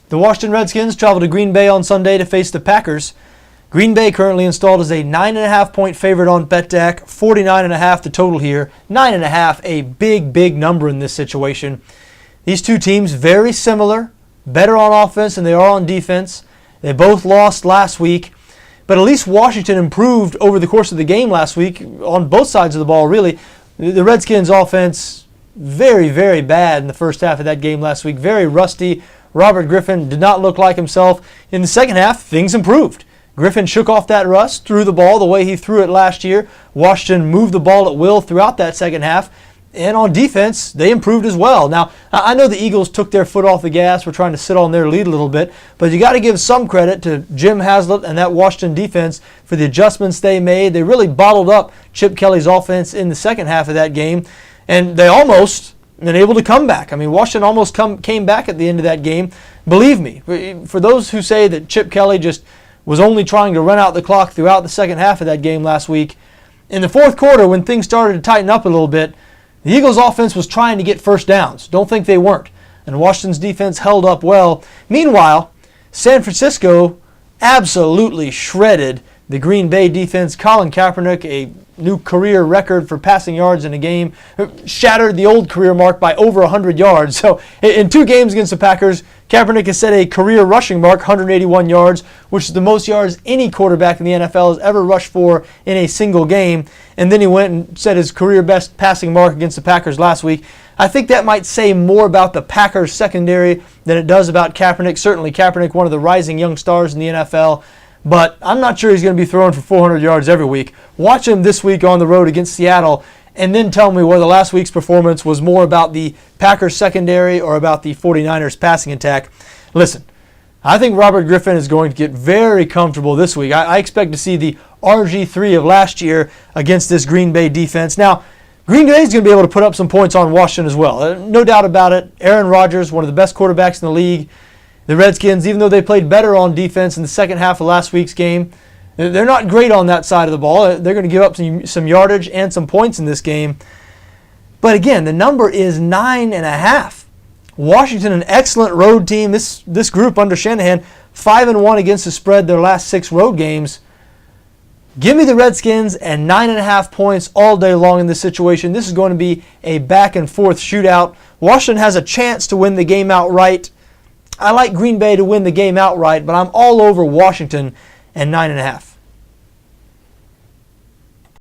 The Washington Redskins travel to Green Bay on Sunday to face the Packers. Green Bay currently installed as a 9.5 point favorite on BETDAQ, 49.5 the total here. 9.5, a big number in this situation. These two teams very similar, better on offense than they are on defense. They both lost last week, but at least Washington improved over the course of the game last week on both sides of the ball, really. The Redskins offense, very bad in the first half of that game last week, very rusty. Robert Griffin did not look like himself. In the second half, things improved. Griffin shook off that rust, threw the ball the way he threw it last year. Washington moved the ball at will throughout that second half. And on defense, they improved as well. Now, I know the Eagles took their foot off the gas. We're trying to sit on their lead a little bit. But you got to give some credit to Jim Haslett and that Washington defense for the adjustments they made. They really bottled up Chip Kelly's offense in the second half of that game. And they almost been able to come back. I mean, Washington almost came back at the end of that game. Believe me, for those who say that Chip Kelly just was only trying to run out the clock throughout the second half of that game last week, in the fourth quarter when things started to tighten up a little bit, the Eagles' offense was trying to get first downs. Don't think they weren't. And Washington's defense held up well. Meanwhile, San Francisco absolutely shredded the Green Bay defense. Colin Kaepernick, a new career record for passing yards in a game, shattered the old career mark by over 100 yards. So in 2 games against the Packers, Kaepernick has set a career rushing mark, 181 yards, which is the most yards any quarterback in the NFL has ever rushed for in a single game. And then he went and set his career best passing mark against the Packers last week. I think that might say more about the Packers secondary than it does about Kaepernick. Certainly Kaepernick, one of the rising young stars in the NFL. But I'm not sure he's going to be throwing for 400 yards every week. Watch him this week on the road against Seattle, and then tell me whether last week's performance was more about the Packers secondary or about the 49ers passing attack. Listen, I think Robert Griffin is going to get very comfortable this week. I expect to see the RG3 of last year against this Green Bay defense. Now, Green Bay is going to be able to put up some points on Washington as well. No doubt about it. Aaron Rodgers, one of the best quarterbacks in the league. The Redskins, even though they played better on defense in the second half of last week's game, they're not great on that side of the ball. They're going to give up some yardage and some points in this game. But again, the number is 9.5. Washington, an excellent road team. This group under Shanahan, 5-1 against the spread their last 6 road games. Give me the Redskins and 9.5 points all day long in this situation. This is going to be a back-and-forth shootout. Washington has a chance to win the game outright. I like Green Bay to win the game outright, but I'm all over Washington and 9.5.